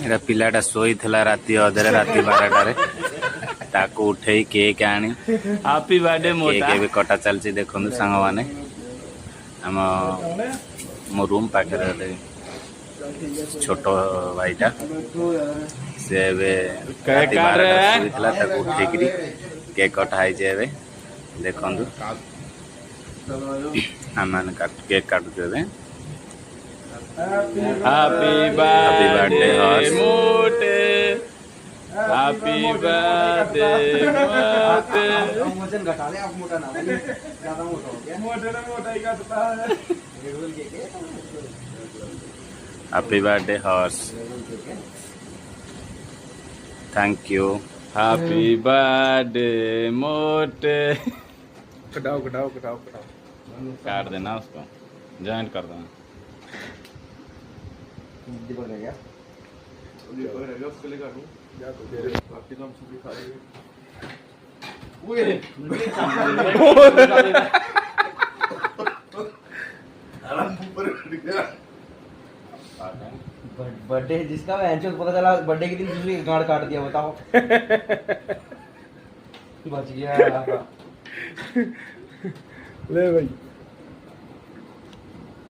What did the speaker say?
era पिलाटा showy थिला राती अधरे राती 12टारे ताको उठेई केक आनी हैप्पी बर्थडे मोटा केक भी कटा चलची देखंतु सांग माने हम मो रूम पाखे छोट भाईटा से केक काट रहे हैं उठेकरी केक कटाई जे देखंतु हम केक काटुचे हैप्पी बर्थडे मोटे हैप्पी बर्थडे मोटे वजन घटा ले आप मोटा ना बने ज्यादा मोटा हो गया मोटा ही काटता है happy birthday horse thank you happy birthday मोटे कटाओ काट देना उसको जॉइंट कर देना दीपक रह गया उसके लिए काटूं या तो तेरे आपके नाम से दिखा देंगे बर्थडे जिसका एंचो पता चला बर्थडे के दिन दूसरी गांड काट दिया बताओ बच गया ले भाई